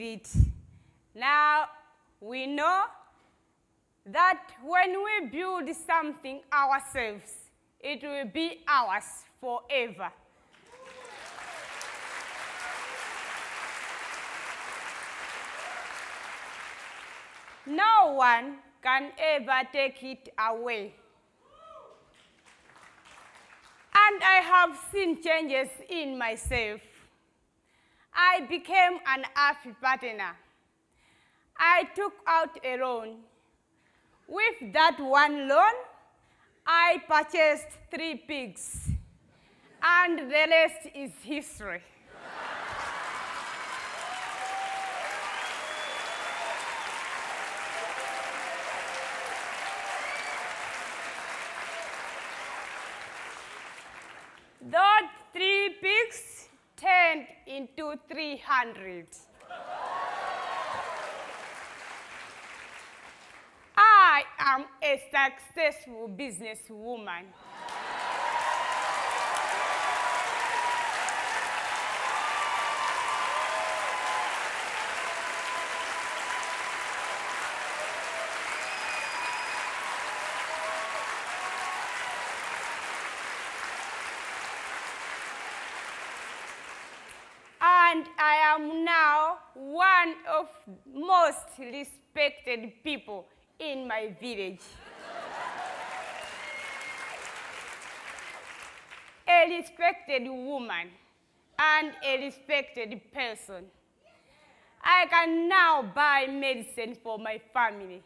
it. Now, we know that when we build something ourselves, it will be ours forever. No one can ever take it away. And I have seen changes in myself. I became an AFI partner. I took out a loan. With that one loan, I purchased 3 pigs, and the rest is history. Those 3 pigs turned into 300. I am a successful businesswoman. And I am now one of most respected people in my village. A respected woman and a respected person. I can now buy medicine for my family.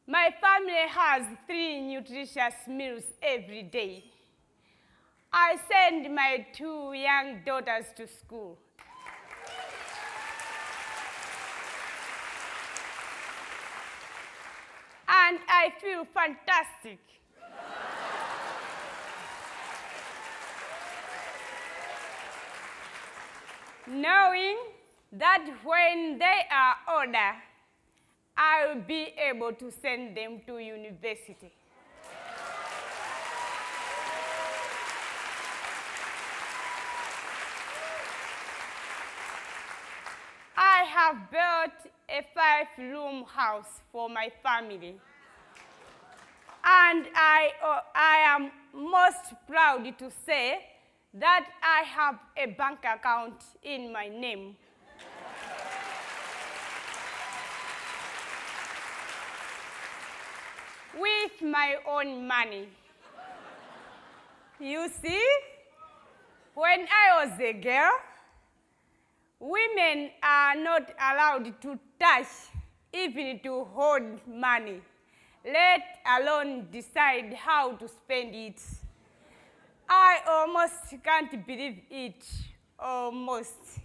My family has 3 nutritious meals every day. I send my 2 young daughters to school. And I feel fantastic. Knowing that when they are older, I will be able to send them to university. I have built a 5-room house for my family. And I am most proud to say that I have a bank account in my name. With my own money. You see, when I was a girl, women are not allowed to touch, even to hold money, let alone decide how to spend it. I almost can't believe it, almost.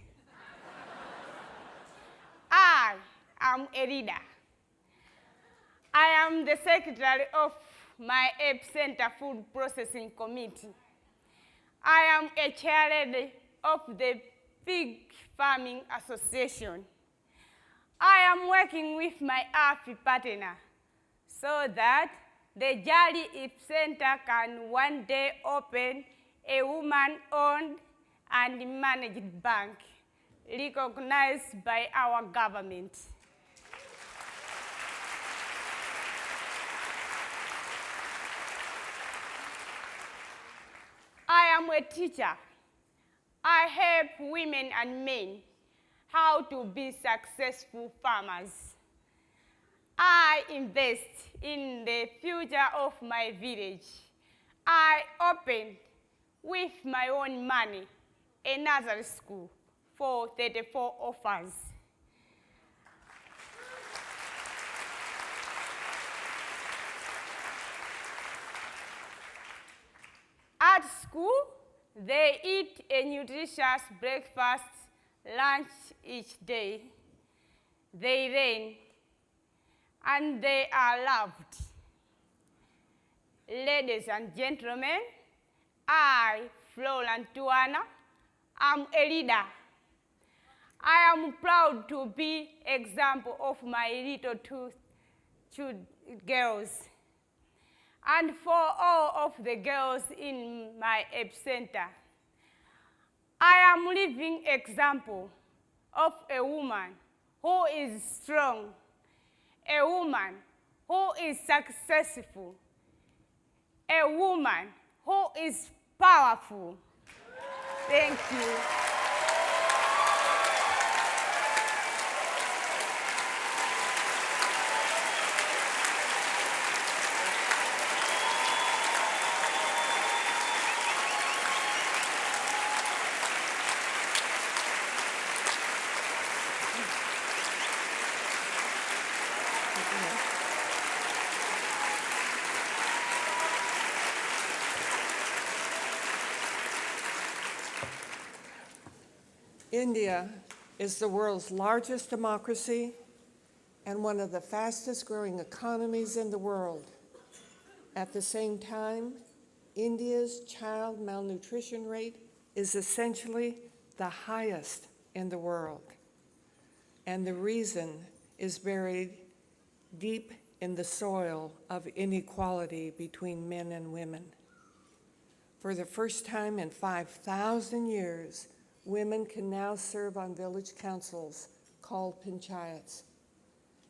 I am a leader. I am the secretary of my Epicenter Food Processing Committee. I am a chairlady of the Pig Farming Association. I am working with my AFI partner so that the Jali Epicenter can one day open a woman-owned and managed bank recognized by our government. I am a teacher. I help women and men how to be successful farmers. I invest in the future of my village. I opened, with my own money, a nursery school for 34 orphans. At school, they eat a nutritious breakfast, lunch each day. They learn, and they are loved. Ladies and gentlemen, I, Florence Tuana, am a leader. I am proud to be an example of my little two girls. And for all of the girls in my Epicenter, I am living example of a woman who is strong, a woman who is successful, a woman who is powerful. Thank you. India is the world's largest democracy and one of the fastest growing economies in the world. At the same time, India's child malnutrition rate is essentially the highest in the world. And the reason is buried deep in the soil of inequality between men and women. For the first time in 5,000 years, women can now serve on village councils called panchayats.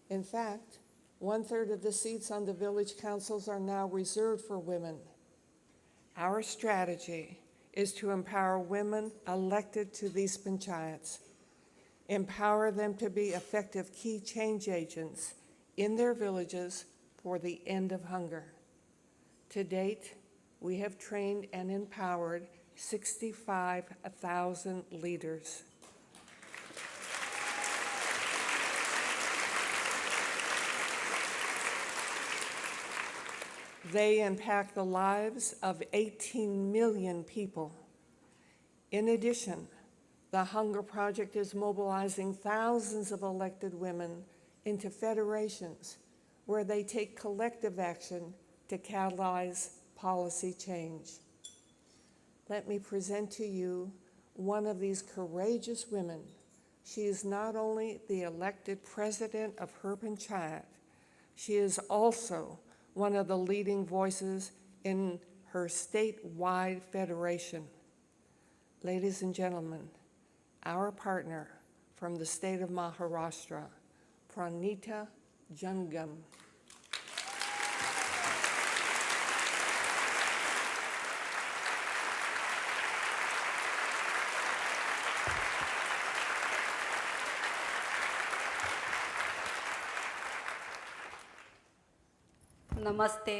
In fact, 1/3 of the seats on the village councils are now reserved for women. Our strategy is to empower women elected to these panchayats, empower them to be effective key change agents in their villages for the end of hunger. To date, we have trained and empowered 65,000 leaders. They impact the lives of 18 million people. In addition, the Hunger Project is mobilizing thousands of elected women into federations where they take collective action to catalyze policy change. Let me present to you one of these courageous women. She is not only the elected president of her panchayat, she is also one of the leading voices in her statewide federation. Ladies and gentlemen, our partner from the state of Maharashtra, Pranita Jangam. नमस्ते.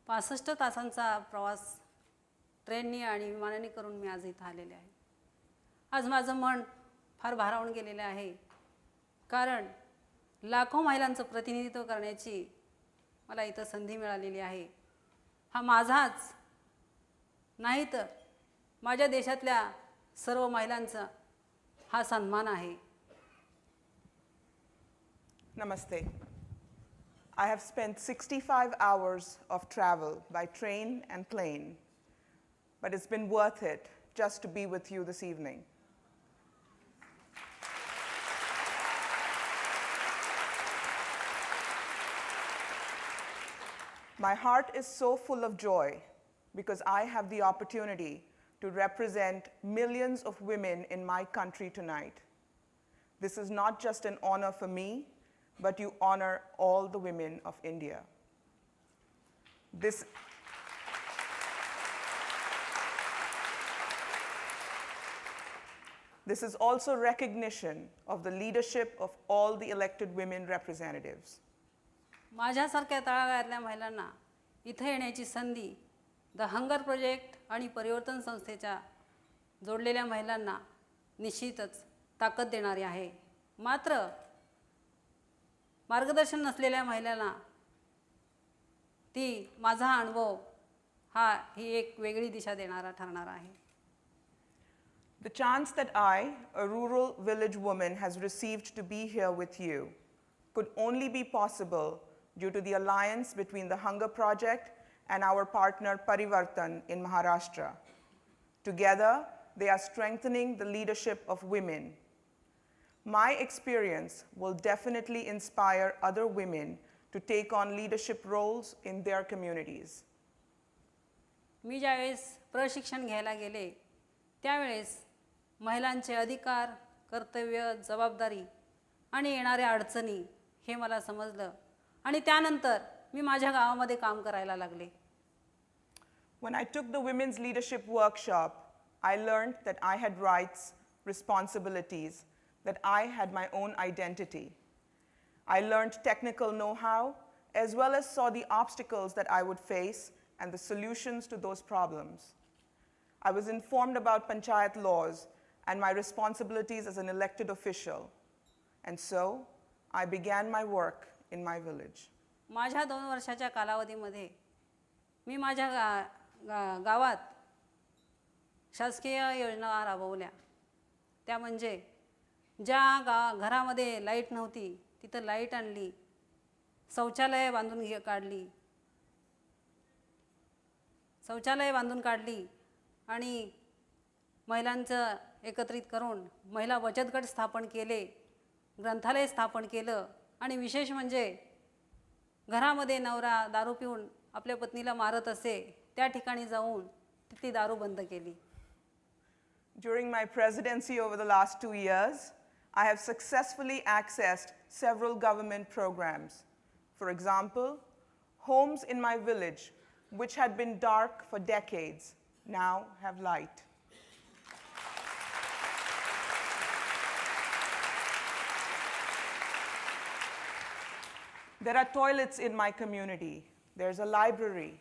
65 तासांचा प्रवास ट्रेननी आणि विमानाने करून मी आज इथं आलेले आहे. आज माझं मन फार भारावून गेलेलं आहे, कारण लाखो महिलांचं प्रतिनिधित्व करण्याची मला इथं संधी मिळालेली आहे. हा माझाच नाही तर माझ्या देशातल्या सर्व महिलांचा हा सन्मान आहे. Namaste. I have spent 65 hours of travel by train and plane, but it's been worth it just to be with you this evening. My heart is so full of joy because I have the opportunity to represent millions of women in my country tonight. This is not just an honor for me, but you honor all the women of India. This is also recognition of the leadership of all the elected women representatives. माझ्यासारख्या तळागाळातल्या महिलांना इथे येण्याची संधी the hunger project आणि परिवर्तन संस्थेच्या जोडलेल्या महिलांना निश्चितच ताकद देणारी आहे. मात्र मार्गदर्शन नसलेल्या महिलांना ती माझा अनुभव ही एक वेगळी दिशा देणारा ठरणार आहे. The chance that I, a rural village woman, has received to be here with you could only be possible due to the alliance between the Hunger Project and our partner Parivartan in Maharashtra. Together, they are strengthening the leadership of women. My experience will definitely inspire other women to take on leadership roles in their communities. मी ज्यावेळेस प्रशिक्षण घ्यायला गेले त्यावेळेस महिलांचे अधिकार, कर्तव्य, जबाबदारी आणि येणाऱ्या अडचणी हे मला समजलं आणि त्यानंतर मी माझ्या गावामध्ये काम करायला लागले. When I took the women's leadership workshop, I learned that I had rights, responsibilities, that I had my own identity. I learned technical know-how, as well as saw the obstacles that I would face and the solutions to those problems. I was informed about panchayat laws and my responsibilities as an elected official. And so, I began my work in my village. माझ्या 2 वर्षाच्या कालावधीमध्ये मी माझ्या गावात शासकीय योजना राबवल्या. त्या म्हणजे ज्या घरामध्ये लाईट नव्हती तिथं लाईट आणली, शौचालय बांधून काढली आणि महिलांचं एकत्रित करून महिला बचत गट स्थापन केले, ग्रंथालय स्थापन केलं आणि विशेष म्हणजे घरामध्ये नवरा दारू पिऊन आपल्या पत्नीला मारत असे त्या ठिकाणी जाऊन ती दारू बंद केली. During my presidency over the last 2 years, I have successfully accessed several government programs. For example, homes in my village, which had been dark for decades, now have light. There are toilets in my community. There's a library.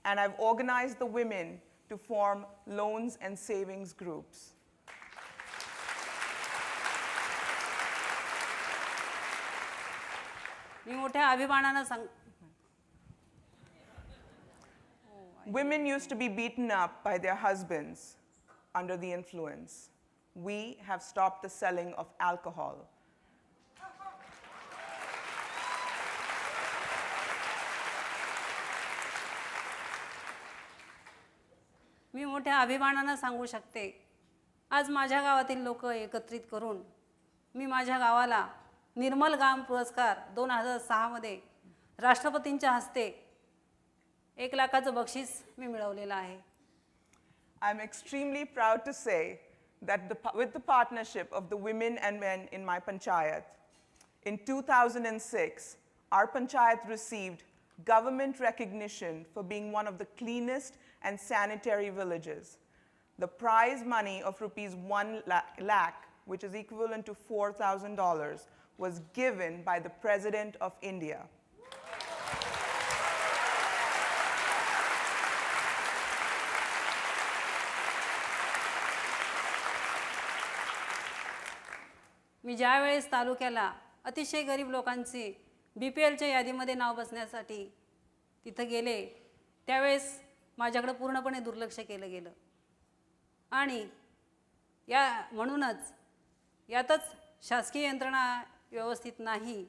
And I've organized the women to form loans and savings groups. मी मोठ्या अभिमानानं Women used to be beaten up by their husbands under the influence. We have stopped the selling of alcohol. मी मोठ्या अभिमानानं सांगू शकते, आज माझ्या गावातील लोक एकत्रित करून मी माझ्या गावाला निर्मल गाम पुरस्कार 2006 मध्ये राष्ट्रपतींच्या हस्ते 1 लाखाचं बक्षीस मी मिळवलेलं आहे. I'm extremely proud to say that with the partnership of the women and men in my panchayat, in 2006, our panchayat received government recognition for being one of the cleanest and sanitary villages. The prize money of rupees 1 lakh, which is equivalent to $4,000, was given by the President of India. मी ज्या वेळेस तालुक्याला अतिशय गरीब लोकांची BPLच्या यादीमध्ये नाव बसण्यासाठी तिथं गेले त्यावेळेस माझ्याकडे पूर्णपणे दुर्लक्ष केलं गेलं आणि म्हणूनच यातच शासकीय यंत्रणा व्यवस्थित नाही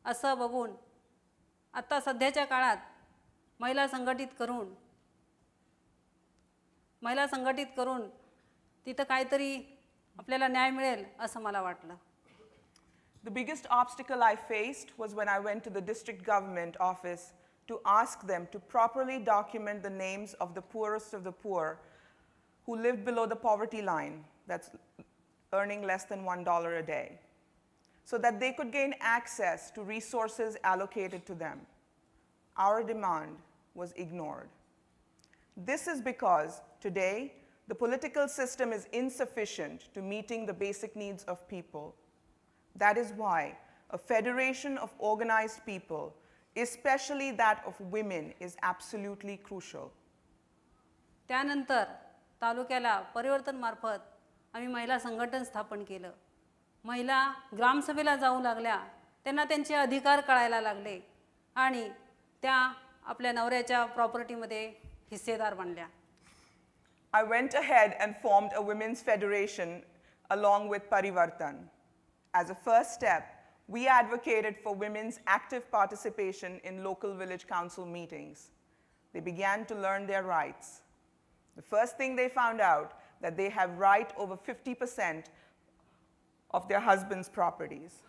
असं बघून आता सध्याच्या काळात महिला संघटित करून तिथं काहीतरी आपल्याला न्याय मिळेल असं मला वाटलं. The biggest obstacle I faced was when I went to the district government office to ask them to properly document the names of the poorest of the poor who lived below the poverty line, that's earning less than $1 a day, so that they could gain access to resources allocated to them. Our demand was ignored. This is because today the political system is insufficient to meeting the basic needs of people. That is why a federation of organized people, especially that of women, is absolutely crucial. त्यानंतर तालुक्याला परिवर्तन मार्फत आम्ही महिला संघटन स्थापन केलं. महिला ग्रामसभेला जाऊ लागल्या, त्यांना त्यांचे अधिकार कळायला लागले आणि त्या आपल्या नवऱ्याच्या प्रॉपर्टीमध्ये हिस्सेदार बनल्या. I went ahead and formed a women's federation along with Parivartan. As a first step, we advocated for women's active participation in local village council meetings. They began to learn their rights. The first thing they found out that they have right over 50% of their husband's properties.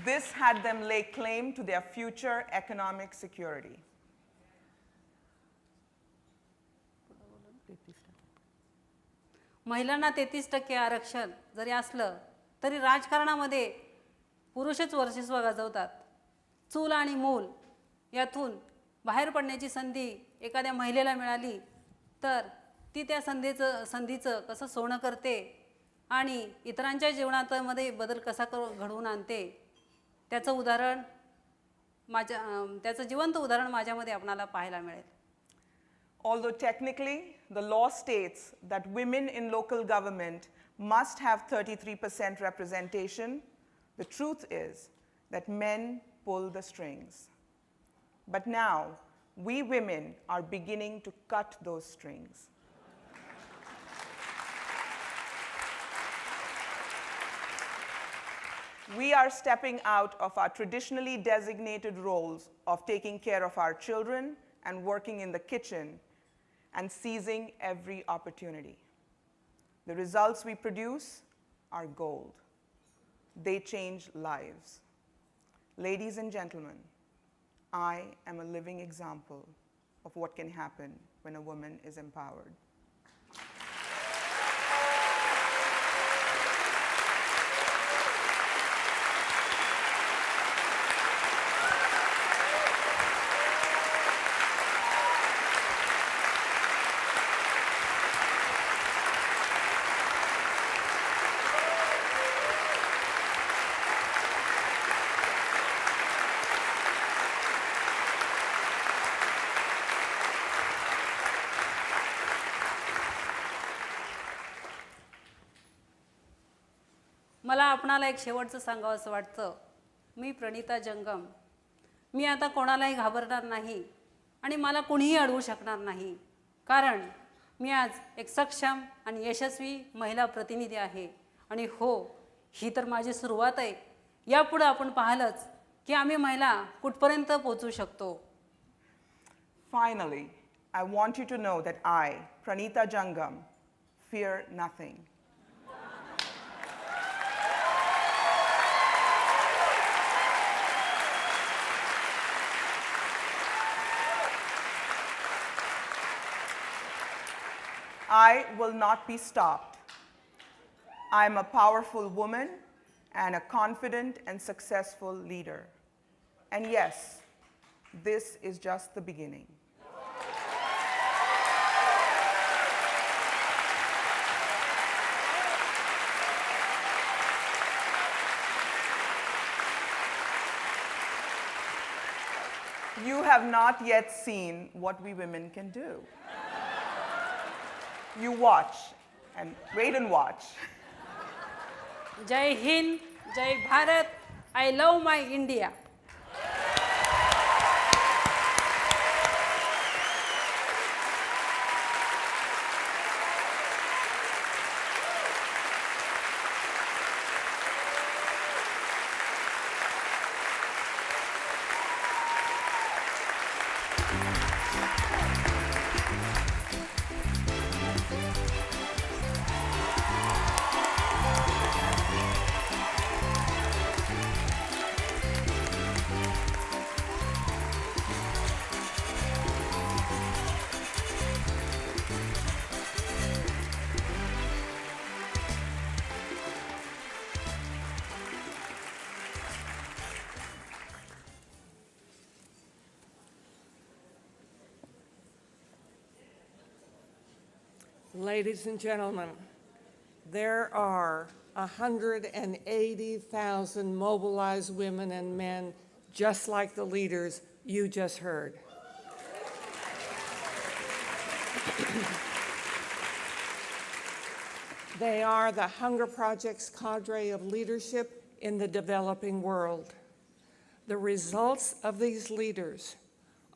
This had them lay claim to their future economic security. महिलांना 33% आरक्षण जरी असलं तरी राजकारणामध्ये पुरुषच वर्चस्व गाजवतात. चूल आणि मूल यातून बाहेर पडण्याची संधी एखाद्या महिलेला मिळाली तर ती त्या संधीचं कसं सोनं करते आणि इतरांच्या जीवनामध्ये बदल कसा घडवून आणते त्याचं जिवंत उदाहरण माझ्यामध्ये आपणाला पाहायला मिळेल. Although technically the law states that women in local government must have 33% representation, the truth is that men pull the strings. But now, we women are beginning to cut those strings. We are stepping out of our traditionally designated roles of taking care of our children and working in the kitchen and seizing every opportunity. The results we produce are gold. They change lives. Ladies and gentlemen, I am a living example of what can happen when a woman is empowered. मला आपणाला एक शेवटचं सांगावं असं वाटतं. मी प्रणिता जंगम. मी आता कोणालाही घाबरणार नाही आणि मला कोणीही अडवू शकणार नाही, कारण मी आज एक सक्षम आणि यशस्वी महिला प्रतिनिधी आहे. आणि हो, ही तर माझी सुरुवात आहे. यापुढे आपण पाहिलंच की आम्ही महिला कुठपर्यंत पोहोचू शकतो. Finally, I want you to know that I, Pranita Jangam, fear nothing. I will not be stopped. I am a powerful woman and a confident and successful leader. And yes, this is just the beginning. You have not yet seen what we women can do. You watch and wait and watch. जय हिंद, जय Bharat. I love my India. Ladies and gentlemen, there are 180,000 mobilized women and men just like the leaders you just heard. They are the Hunger Project's cadre of leadership in the developing world. The results of these leaders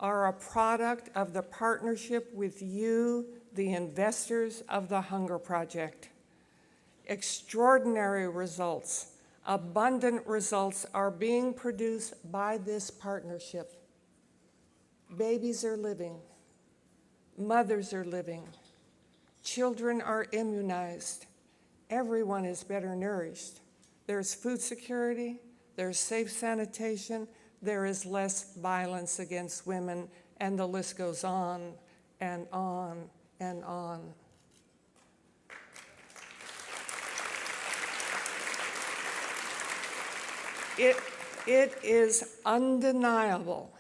are a product of the partnership with you, the investors of the Hunger Project. Extraordinary results, abundant results are being produced by this partnership. Babies are living, mothers are living, children are immunized, everyone is better nourished. There's food security, there's safe sanitation, there is less violence against women, and the list goes on and on and on. It is undeniable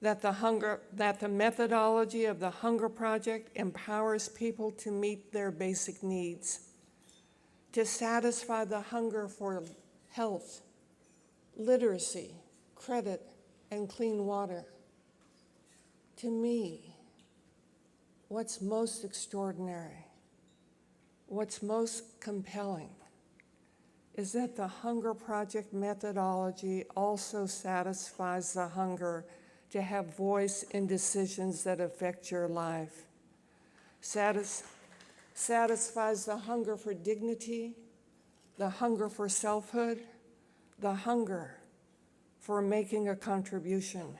that the methodology of the Hunger Project empowers people to meet their basic needs, to satisfy the hunger for health, literacy, credit, and clean water. To me, what's most extraordinary, what's most compelling, is that the Hunger Project methodology also satisfies the hunger to have voice in decisions that affect your life, satisfies the hunger for dignity, the hunger for selfhood, the hunger for making a contribution,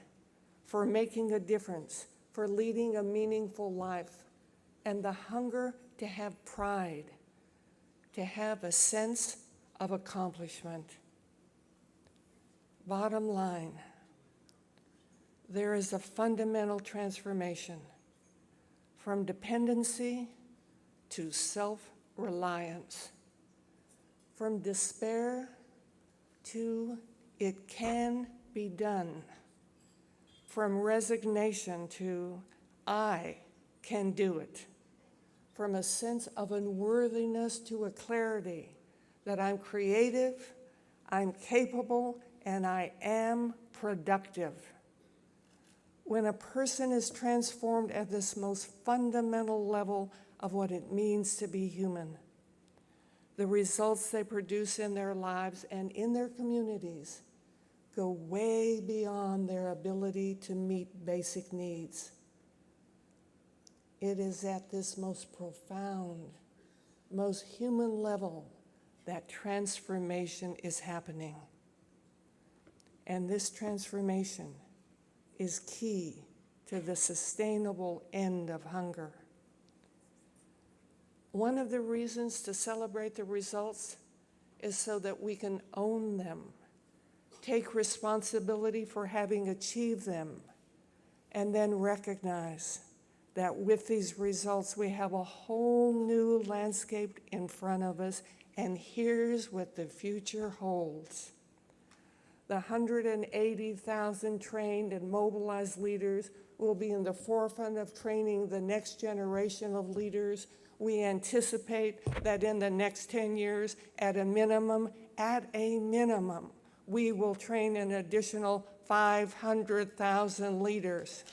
for making a difference, for leading a meaningful life, and the hunger to have pride, to have a sense of accomplishment. Bottom line, there is a fundamental transformation from dependency to self-reliance, from despair to it can be done, from resignation to I can do it, from a sense of unworthiness to a clarity that I'm creative, I'm capable, and I am productive. When a person is transformed at this most fundamental level of what it means to be human, the results they produce in their lives and in their communities go way beyond their ability to meet basic needs. It is at this most profound, most human level that transformation is happening. And this transformation is key to the sustainable end of hunger. One of the reasons to celebrate the results is so that we can own them, take responsibility for having achieved them, and then recognize that with these results we have a whole new landscape in front of us, and here's what the future holds. The 180,000 trained and mobilized leaders will be in the forefront of training the next generation of leaders. We anticipate that in the next 10 years, at a minimum, we will train an additional 500,000 leaders.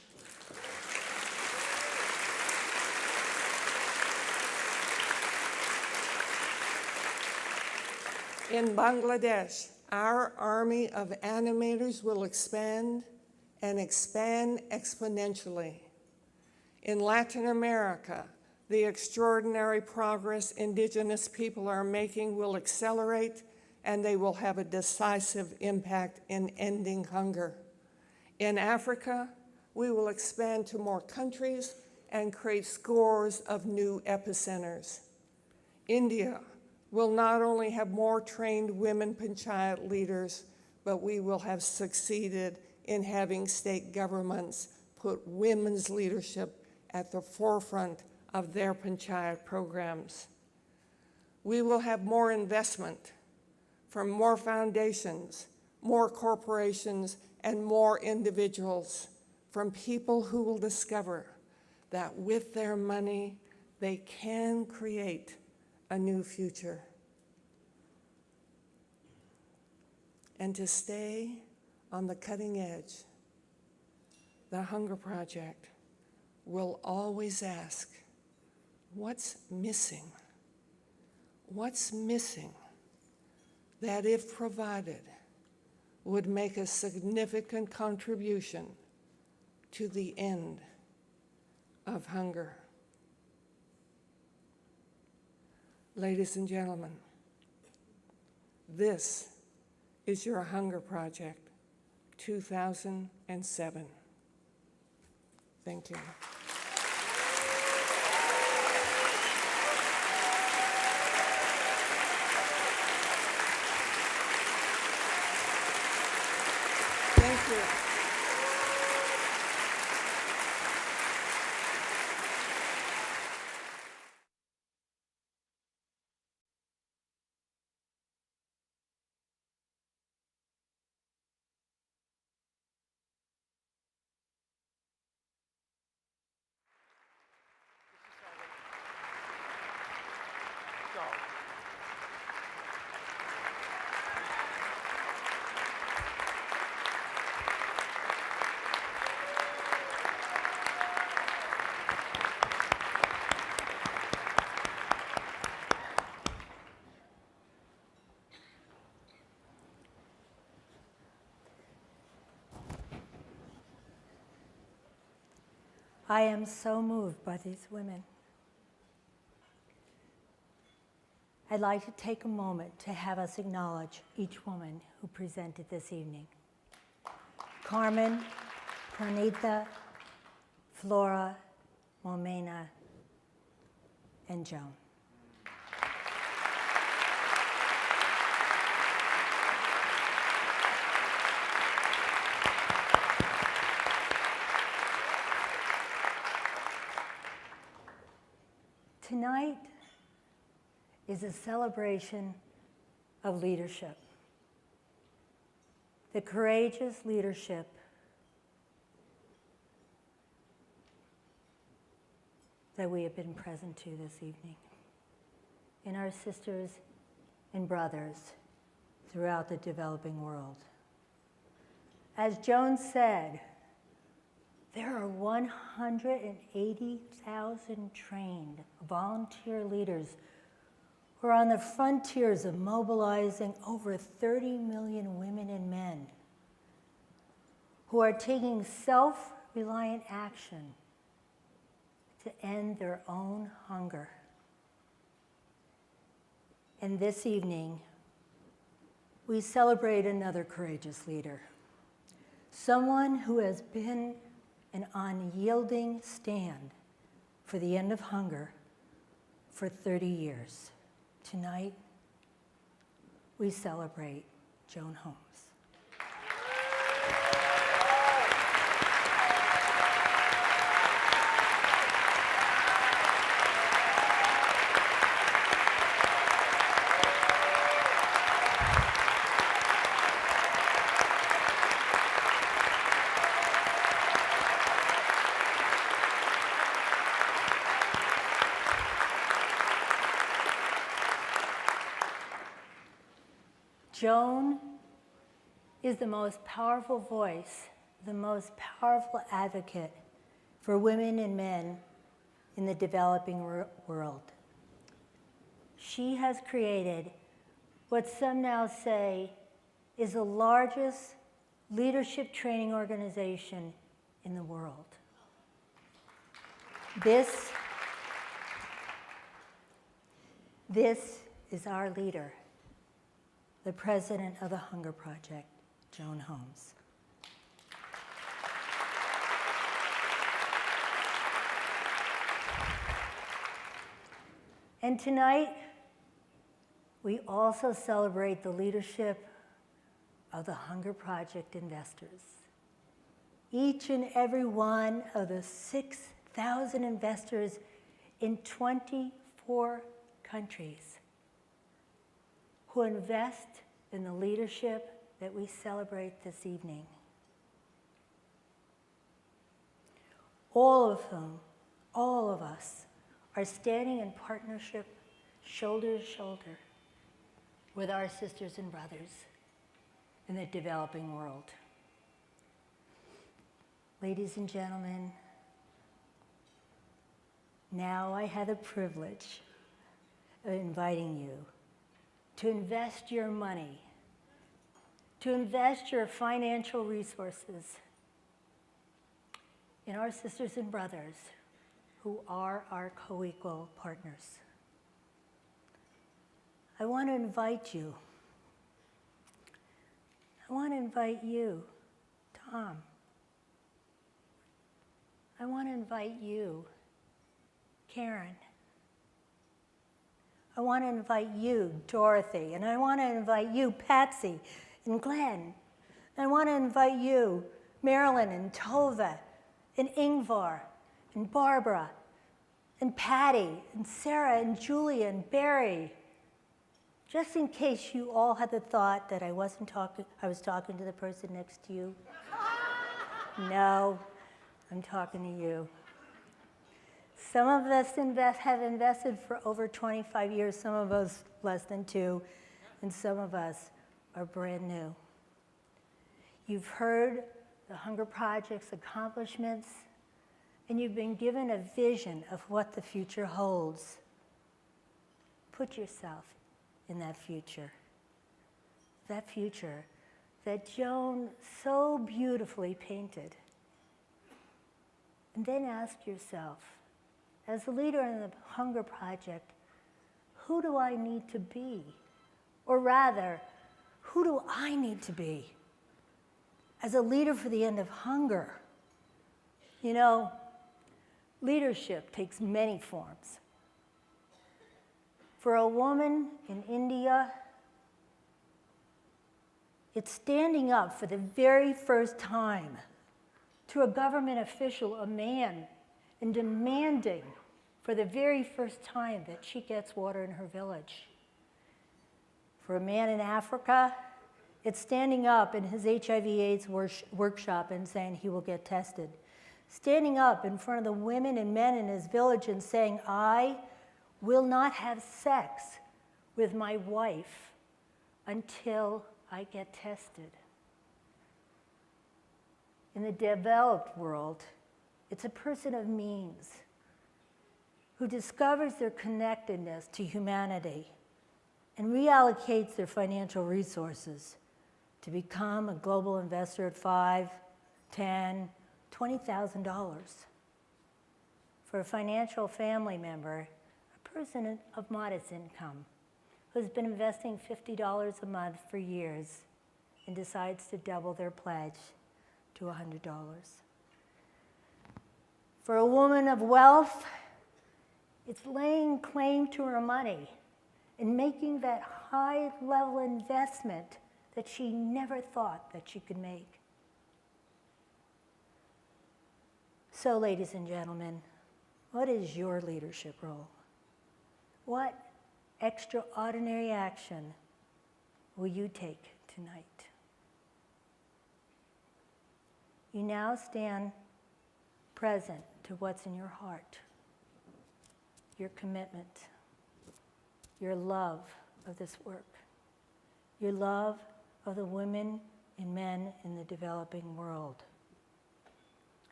In Bangladesh, our army of animators will expand and expand exponentially. In Latin America, the extraordinary progress indigenous people are making will accelerate, and they will have a decisive impact in ending hunger. In Africa, we will expand to more countries and create scores of new epicenters. India will not only have more trained women panchayat leaders, but we will have succeeded in having state governments put women's leadership at the forefront of their panchayat programs. We will have more investment from more foundations, more corporations, and more individuals, from people who will discover that with their money, they can create a new future. And to stay on the cutting edge, the Hunger Project will always ask, what's missing? What's missing that, if provided, would make a significant contribution to the end of hunger? Ladies and gentlemen, this is your Hunger Project 2007. Thank you. I am so moved by these women. I'd like to take a moment to have us acknowledge each woman who presented this evening. Carmen, Pranita, Flora, Momena, and Joan. Tonight is a celebration of leadership. The courageous leadership that we have been present to this evening in our sisters and brothers throughout the developing world. As Joan said, there are 180,000 trained volunteer leaders who are on the frontiers of mobilizing over 30 million women and men who are taking self-reliant action to end their own hunger. And this evening, we celebrate another courageous leader, someone who has been an unyielding stand for the end of hunger for 30 years. Tonight, we celebrate Joan Holmes. Joan is the most powerful voice, the most powerful advocate for women and men in the developing world. She has created what some now say is the largest leadership training organization in the world. This is our leader, the president of the Hunger Project, Joan Holmes. And tonight, we also celebrate the leadership of the Hunger Project investors. Each and every one of the 6,000 investors in 24 countries who invest in the leadership that we celebrate this evening. All of whom, all of us, are standing in partnership, shoulder to shoulder, with our sisters and brothers in the developing world. Ladies and gentlemen, now I have the privilege of inviting you to invest your money, to invest your financial resources in our sisters and brothers who are our co-equal partners. I want to invite you. I want to invite you, Tom. I want to invite you, Karen. I want to invite you, Dorothy, and I want to invite you, Patsy and Glenn. I want to invite you, Marilyn and Tova and Ingvar and Barbara and Patty and Sarah and Julia and Barry. Just in case you all had the thought that I was talking to the person next to you. No, I'm talking to you. Some of us have invested for over 25 years, some of us less than 2, and some of us are brand new. You've heard the Hunger Project's accomplishments, and you've been given a vision of what the future holds. Put yourself in that future that Joan so beautifully painted. And then ask yourself, as a leader in the Hunger Project, who do I need to be? Or rather, who do I need to be as a leader for the end of hunger? You know, leadership takes many forms. For a woman in India, it's standing up for the very first time to a government official, a man, and demanding for the very first time that she gets water in her village. For a man in Africa, it's standing up in his HIV/AIDS workshop and saying he will get tested. Standing up in front of the women and men in his village and saying, I will not have sex with my wife until I get tested. In the developed world, it's a person of means who discovers their connectedness to humanity and reallocates their financial resources to become a global investor at $5, $10, $20,000. For a financial family member, a person of modest income who's been investing $50 a month for years and decides to double their pledge to $100. For a woman of wealth, it's laying claim to her money and making that high-level investment that she never thought that she could make. So, ladies and gentlemen, what is your leadership role? What extraordinary action will you take tonight? You now stand present to what's in your heart, your commitment, your love of this work, your love of the women and men in the developing world.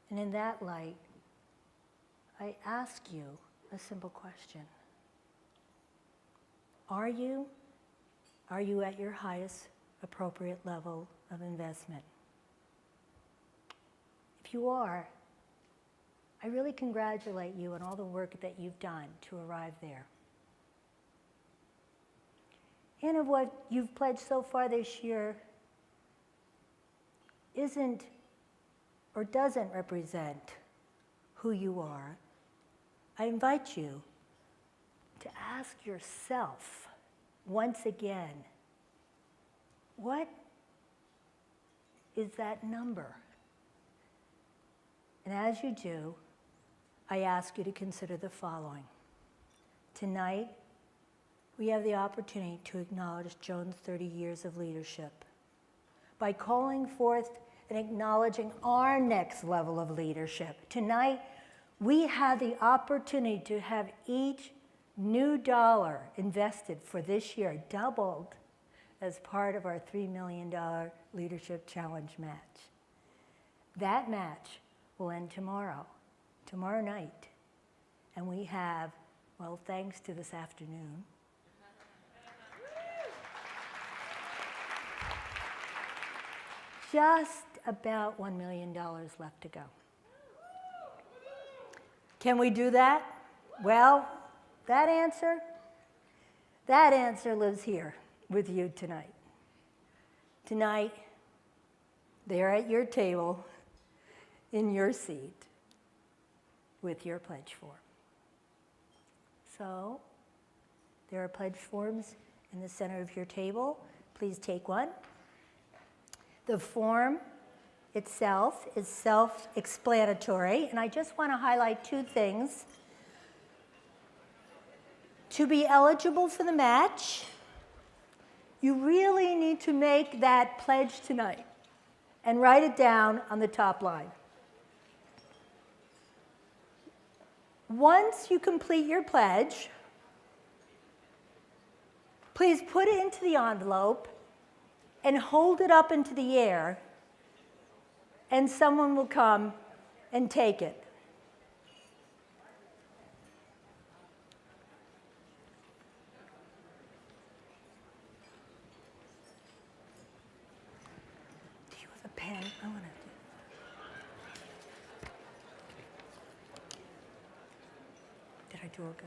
And in that light, I ask you a simple question. Are you at your highest appropriate level of investment? If you are, I really congratulate you on all the work that you've done to arrive there. And of what you've pledged so far this year isn't or doesn't represent who you are, I invite you to ask yourself once again, what is that number? And as you do, I ask you to consider the following. Tonight, we have the opportunity to acknowledge Joan's 30 years of leadership by calling forth and acknowledging our next level of leadership. Tonight, we have the opportunity to have each new dollar invested for this year doubled as part of our $3 million Leadership Challenge match. That match will end tomorrow night. And we have, well, thanks to this afternoon, just about $1 million left to go. Can we do that? Well, that answer lives here with you tonight. Tonight, there at your table, in your seat, with your pledge form. So, there are pledge forms in the center of your table. Please take one. The form itself is self-explanatory, and I just want to highlight two things. To be eligible for the match, you really need to make that pledge tonight and write it down on the top line. Once you complete your pledge, please put it into the envelope and hold it up into the air, and someone will come and take it. Do you have a pen? I want to. I talk.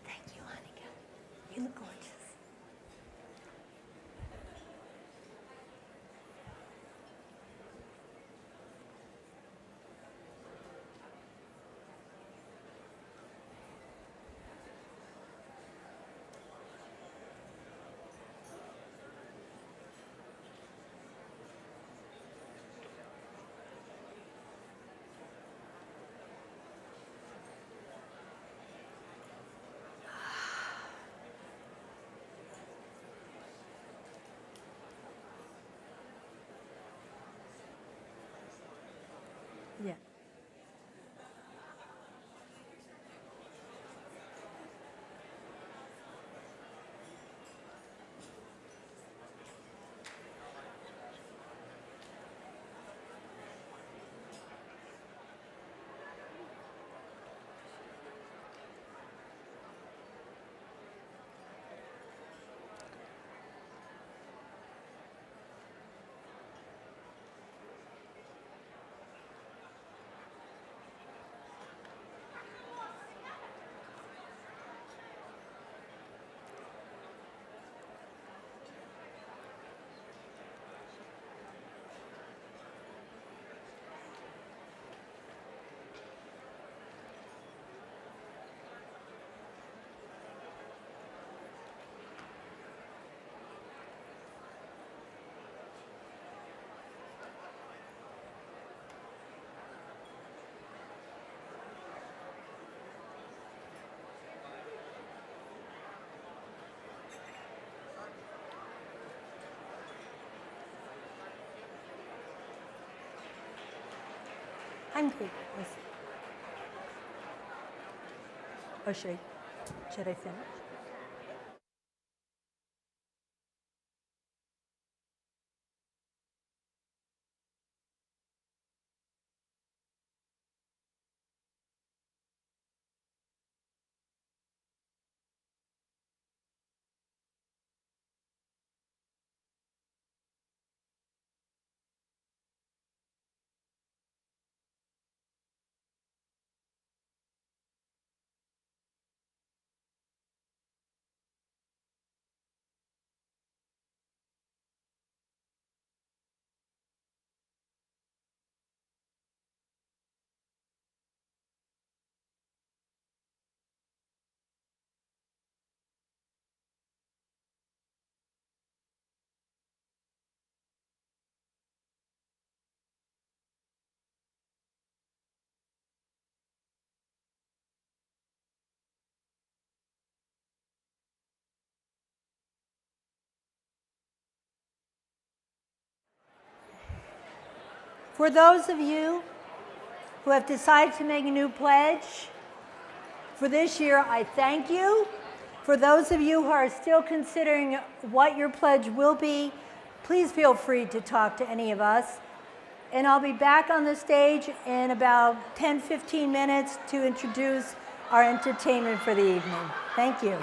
Thank you, Annika. You look gorgeous. Yeah. I'm good. Or should I finish? For those of you who have decided to make a new pledge for this year, I thank you. For those of you who are still considering what your pledge will be, please feel free to talk to any of us. And I'll be back on the stage in about 10-15 minutes to introduce our entertainment for the evening. Thank you.